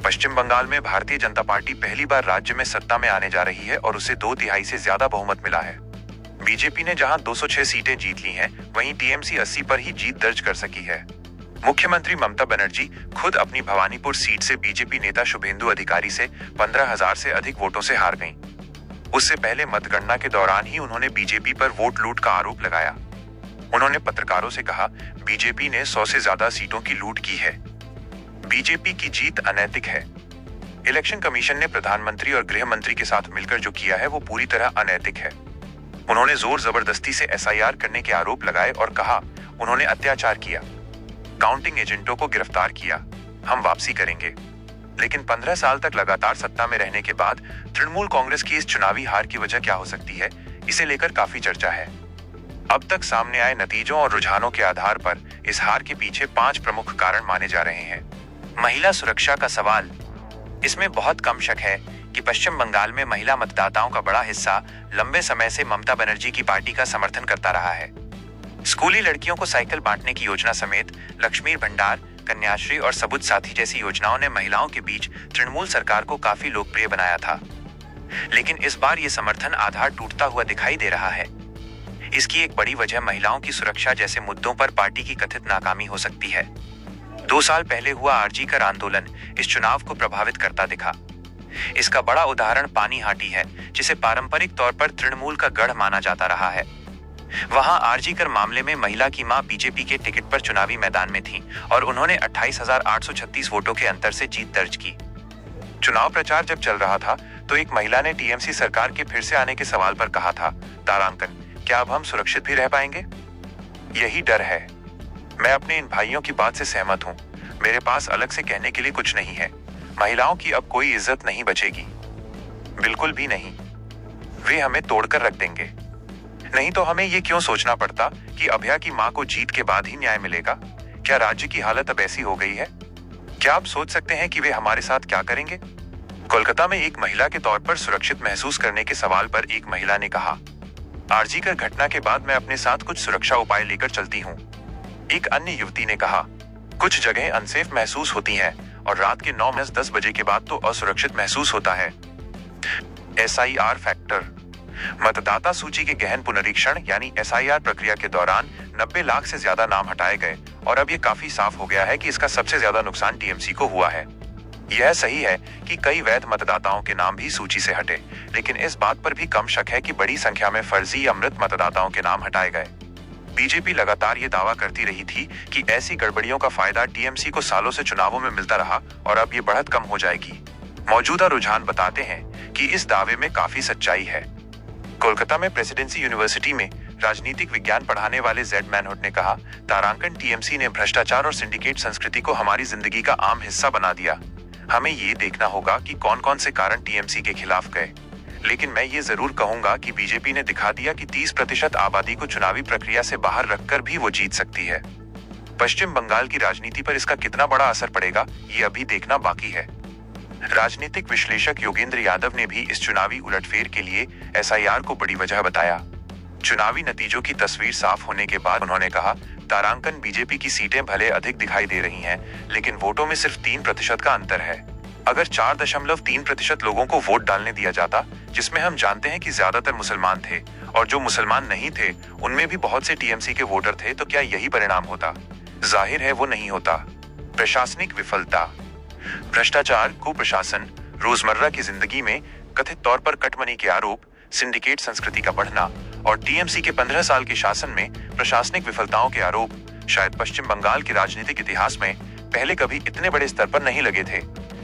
पश्चिम बंगाल में भारतीय जनता पार्टी पहली बार राज्य में सत्ता में आने जा रही है और उसे 2/3 से ज्यादा बहुमत मिला है। बीजेपी ने जहां 206 सीटें जीत ली हैं, वहीं टीएमसी 80 पर ही जीत दर्ज कर सकी है। मुख्यमंत्री ममता बनर्जी खुद अपनी भवानीपुर सीट से बीजेपी नेता शुभेंदु अधिकारी से 15,000 से अधिक वोटों से हार गईं। उससे पहले मतगणना के दौरान ही उन्होंने बीजेपी पर वोट लूट का आरोप लगाया। उन्होंने पत्रकारों से कहा, बीजेपी ने 100 से ज्यादा सीटों की लूट की है। बीजेपी की जीत अनैतिक है। इलेक्शन कमीशन ने प्रधानमंत्री और गृह मंत्री के साथ मिलकर जो किया है वो पूरी तरह अनैतिक है। उन्होंने जोर जबरदस्ती से एसआईआर करने के आरोप लगाए और कहा, उन्होंने अत्याचार किया, काउंटिंग एजेंटों को गिरफ्तार किया। हम वापसी करेंगे। लेकिन 15 साल तक लगातार सत्ता में रहने के बाद तृणमूल कांग्रेस की इस चुनावी हार की वजह क्या हो सकती है, इसे लेकर काफी चर्चा है। अब तक सामने आए नतीजों और रुझानों के आधार पर इस हार के पीछे 5 प्रमुख कारण माने जा रहे हैं। महिला सुरक्षा का सवाल। इसमें बहुत कम शक है कि पश्चिम बंगाल में महिला मतदाताओं का बड़ा हिस्सा लंबे समय से ममता बनर्जी की पार्टी का समर्थन करता रहा है। स्कूली लड़कियों को साइकिल बांटने की योजना समेत लक्ष्मी भंडार, कन्याश्री और सबुज साथी जैसी योजनाओं ने महिलाओं के बीच तृणमूल सरकार को काफी लोकप्रिय बनाया था। लेकिन इस बार ये समर्थन आधार टूटता हुआ दिखाई दे रहा है। इसकी एक बड़ी वजह महिलाओं की सुरक्षा जैसे मुद्दों पर पार्टी की कथित नाकामी हो सकती है। 2 साल पहले हुआ आरजी कर आंदोलन इस चुनाव को प्रभावित करता दिखा। इसका बड़ा उदाहरण पानीहाटी है, जिसे पारंपरिक तौर पर तृणमूल का गढ़ माना जाता रहा है। वहां आरजी कर मामले में महिला की मां बीजेपी के टिकट पर चुनावी मैदान में थीं और उन्होंने 28,836 वोटों के अंतर से जीत दर्ज की। चुनाव प्रचार जब चल रहा था तो एक महिला ने टीएमसी सरकार के फिर से आने के सवाल पर कहा था, तारांकन, क्या अब हम सुरक्षित भी रह पाएंगे? यही डर है। मैं अपने इन भाइयों की बात से सहमत हूं। मेरे पास अलग से कहने के लिए कुछ नहीं है। महिलाओं की अब कोई इज्जत नहीं बचेगी, बिल्कुल भी नहीं। वे हमें तोड़कर रख देंगे। नहीं तो हमें ये क्यों सोचना पड़ता कि अभया की मां को जीत के बाद ही न्याय मिलेगा? क्या राज्य की हालत अब ऐसी हो गई है? क्या आप सोच सकते हैं कि वे हमारे साथ क्या करेंगे? कोलकाता में एक महिला के तौर पर सुरक्षित महसूस करने के सवाल पर एक महिला ने कहा, आरजी कर घटना के बाद मैं अपने साथ कुछ सुरक्षा उपाय लेकर चलती हूँ। एक अन्य युवती ने कहा, कुछ जगह अनसेफ महसूस होती हैं और रात के 9-10 बजे के बाद तो असुरक्षित महसूस होता है। SIR factor. मतदाता सूची के गहन पुनरीक्षण यानी एसआईआर प्रक्रिया के दौरान 90 लाख से ज्यादा नाम हटाए गए और अब ये काफी साफ हो गया है कि इसका सबसे ज्यादा नुकसान टीएमसी को हुआ है। यह सही है कि कई वैध मतदाताओं के नाम भी सूची से हटे, लेकिन इस बात पर भी कम शक है कि बड़ी संख्या में फर्जी या मृत मतदाताओं के नाम हटाए गए। बीजेपी लगातार ये दावा करती रही थी कि ऐसी गड़बड़ियों का फायदा टीएमसी को सालों से चुनावों में मिलता रहा और अब ये बढ़त कम हो जाएगी। मौजूदा रुझान बताते हैं कि इस दावे में काफी सच्चाई है। कोलकाता में प्रेसिडेंसी यूनिवर्सिटी में राजनीतिक विज्ञान पढ़ाने वाले जेड मैनहुड ने कहा, तारांकन, टीएमसी ने भ्रष्टाचार और सिंडिकेट संस्कृति को हमारी जिंदगी का आम हिस्सा बना दिया। हमें ये देखना होगा कि कौन कौन से कारण टीएमसी के खिलाफ गए। लेकिन मैं ये जरूर कहूंगा कि बीजेपी ने दिखा दिया कि 30% आबादी को चुनावी प्रक्रिया से बाहर रखकर भी वो जीत सकती है। पश्चिम बंगाल की राजनीति पर इसका कितना बड़ा असर पड़ेगा, ये अभी देखना बाकी है। राजनीतिक विश्लेषक योगेंद्र यादव ने भी इस चुनावी उलटफेर के लिए एसआईआर को बड़ी वजह बताया। चुनावी नतीजों की तस्वीर साफ होने के बाद उन्होंने कहा, तारांकन, बीजेपी की सीटें भले अधिक दिखाई दे रही हैं, लेकिन वोटों में सिर्फ 3% का अंतर है। अगर 4.3% लोगों को वोट डालने दिया जाता, जिसमें हम जानते हैं कि ज्यादातर मुसलमान थे और जो मुसलमान नहीं थे उनमें भी बहुत से टीएमसी के वोटर थे, तो क्या यही परिणाम होता? जाहिर है वो नहीं होता। प्रशासनिक विफलता। भ्रष्टाचार, कुप्रशासन, रोजमर्रा की जिंदगी में कथित तौर पर कटमनी के आरोप, सिंडिकेट संस्कृति का बढ़ना और टीएमसी के 15 साल के शासन में प्रशासनिक विफलताओं के आरोप शायद पश्चिम बंगाल के राजनीतिक इतिहास में पहले कभी इतने बड़े स्तर पर नहीं लगे थे।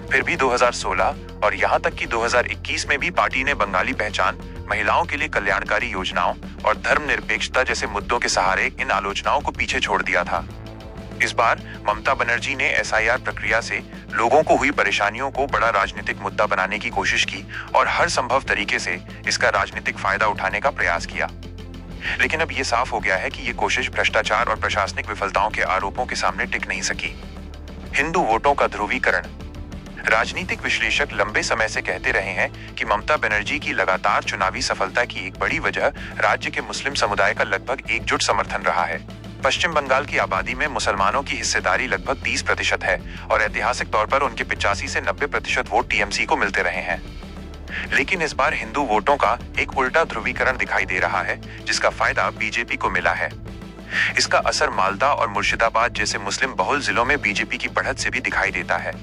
फिर भी 2016 और यहाँ तक कि 2021 में भी पार्टी ने बंगाली पहचान, महिलाओं के लिए कल्याणकारी योजनाओं और धर्मनिरपेक्षता जैसे मुद्दों के सहारे इन आलोचनाओं को पीछे छोड़ दिया था। इस बार ममता बनर्जी ने एसआईआर प्रक्रिया से लोगों को हुई परेशानियों को बड़ा राजनीतिक मुद्दा बनाने की कोशिश की और हर संभव तरीके से इसका राजनीतिक फायदा उठाने का प्रयास किया। लेकिन अब ये साफ हो गया है कि ये कोशिश भ्रष्टाचार और प्रशासनिक विफलताओं के आरोपों के सामने टिक नहीं सकी। हिंदू वोटों का ध्रुवीकरण। राजनीतिक विश्लेषक लंबे समय से कहते रहे हैं कि ममता बनर्जी की लगातार चुनावी सफलता की एक बड़ी वजह राज्य के मुस्लिम समुदाय का लगभग एकजुट समर्थन रहा है। पश्चिम बंगाल की आबादी में मुसलमानों की हिस्सेदारी लगभग 30% है और ऐतिहासिक तौर पर उनके 85 से 90% वोट टीएमसी को मिलते रहे हैं। लेकिन इस बार हिंदू वोटों का एक उल्टा ध्रुवीकरण दिखाई दे रहा है, जिसका फायदा बीजेपी को मिला है। इसका असर मालदा और मुर्शिदाबाद जैसे मुस्लिम बहुल जिलों में बीजेपी की बढ़त से भी दिखाई देता है।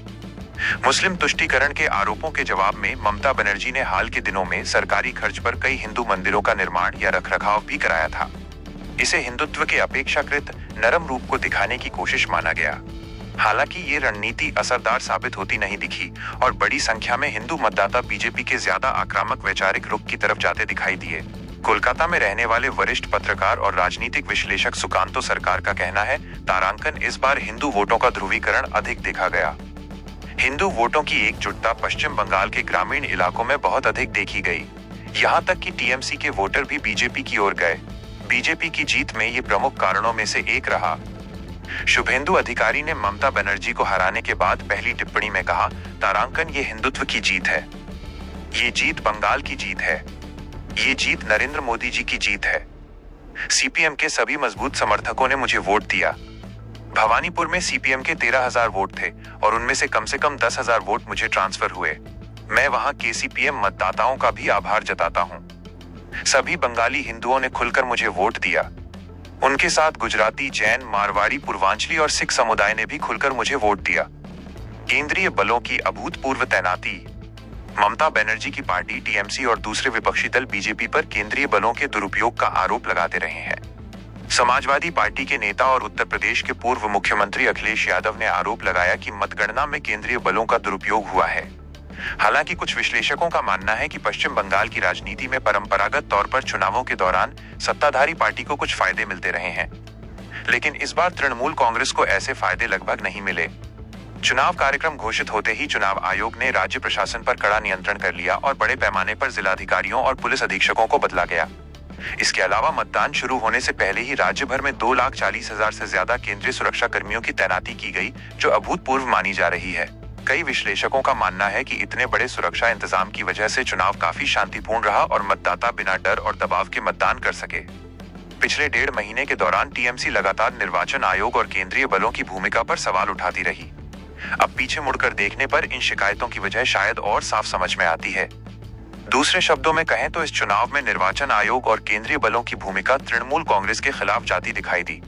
मुस्लिम तुष्टीकरण के आरोपों के जवाब में ममता बनर्जी ने हाल के दिनों में सरकारी खर्च पर कई हिंदू मंदिरों का निर्माण या रखरखाव भी कराया था। इसे हिंदुत्व के अपेक्षाकृत नरम रूप को दिखाने की कोशिश माना गया। हालांकि ये रणनीति असरदार साबित होती नहीं दिखी और बड़ी संख्या में हिंदू मतदाता बीजेपी के ज्यादा आक्रामक वैचारिक रुख की तरफ जाते दिखाई दिए। कोलकाता में रहने वाले वरिष्ठ पत्रकार और राजनीतिक विश्लेषक सुकांतो सरकार का कहना है, तारांकन इस बार हिंदू वोटों का ध्रुवीकरण अधिक देखा गया। हिंदू वोटों की एकजुटता पश्चिम बंगाल के ग्रामीण इलाकों में बहुत अधिक देखी गई। यहाँ तक कि टीएमसी के वोटर भी बीजेपी की ओर गए। बीजेपी की जीत में ये प्रमुख कारणों में से एक रहा। शुभेंदु अधिकारी ने ममता बनर्जी को हराने के बाद पहली टिप्पणी में कहा, तारांकन ये हिंदुत्व की जीत है। ये जीत बंगाल की जीत है। ये जीत नरेंद्र मोदी जी की जीत है। सीपीएम के सभी मजबूत समर्थकों ने मुझे वोट दिया। भवानीपुर में सीपीएम के 13,000 वोट थे और उनमें से कम 10,000 वोट मुझे ट्रांसफर हुए। मैं वहां के सीपीएम मतदाताओं का भी आभार जताता हूं। सभी बंगाली हिंदुओं ने खुलकर मुझे वोट दिया। उनके साथ गुजराती, जैन, मारवाड़ी, पूर्वांचली और सिख समुदाय ने भी खुलकर मुझे वोट दिया। केंद्रीय बलों की अभूतपूर्व तैनाती। ममता बनर्जी की पार्टी टीएमसी और दूसरे विपक्षी दल बीजेपी पर केंद्रीय बलों के दुरुपयोग का आरोप लगाते रहे हैं। समाजवादी पार्टी के नेता और उत्तर प्रदेश के पूर्व मुख्यमंत्री अखिलेश यादव ने आरोप लगाया कि मतगणना में केंद्रीय बलों का दुरुपयोग हुआ है। हालांकि कुछ विश्लेषकों का मानना है कि पश्चिम बंगाल की राजनीति में परंपरागत तौर पर चुनावों के दौरान सत्ताधारी पार्टी को कुछ फायदे मिलते रहे हैं, लेकिन इस बार तृणमूल कांग्रेस को ऐसे फायदे लगभग नहीं मिले। चुनाव कार्यक्रम घोषित होते ही चुनाव आयोग ने राज्य प्रशासन पर कड़ा नियंत्रण कर लिया और बड़े पैमाने पर जिलाधिकारियों और पुलिस अधीक्षकों को बदला गया। इसके अलावा मतदान शुरू होने से पहले ही राज्य भर में 2,40,000 से ज्यादा केंद्रीय सुरक्षा कर्मियों की तैनाती की गई, जो अभूतपूर्व मानी जा रही है। कई विश्लेषकों का मानना है कि इतने बड़े सुरक्षा इंतजाम की वजह से चुनाव काफी शांतिपूर्ण रहा और मतदाता बिना डर और दबाव के मतदान कर सके। पिछले 1.5 महीने के दौरान टीएमसी लगातार निर्वाचन आयोग और केंद्रीय बलों की भूमिका पर सवाल उठाती रही। अब पीछे मुड़कर देखने पर इन शिकायतों की वजह शायद और साफ समझ में आती है। दूसरे शब्दों में कहें तो इस चुनाव में निर्वाचन आयोग और केंद्रीय बलों की भूमिका तृणमूल कांग्रेस के खिलाफ जाती दिखाई दी।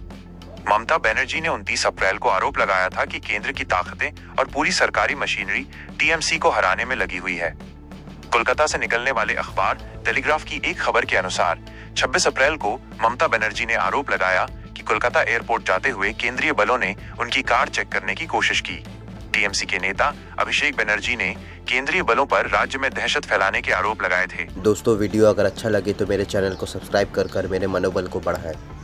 ममता बनर्जी ने 29 अप्रैल को आरोप लगाया था कि केंद्र की ताकतें और पूरी सरकारी मशीनरी टीएमसी को हराने में लगी हुई है। कोलकाता से निकलने वाले अखबार टेलीग्राफ की एक खबर के अनुसार 26 अप्रैल को ममता बनर्जी ने आरोप लगाया कि कोलकाता एयरपोर्ट जाते हुए केंद्रीय बलों ने उनकी कार चेक करने की कोशिश की। टीएमसी के नेता अभिषेक बनर्जी ने केंद्रीय बलों पर राज्य में दहशत फैलाने के आरोप लगाए थे। दोस्तों, वीडियो अगर अच्छा लगे तो मेरे चैनल को सब्सक्राइब कर मेरे मनोबल को बढ़ाएं।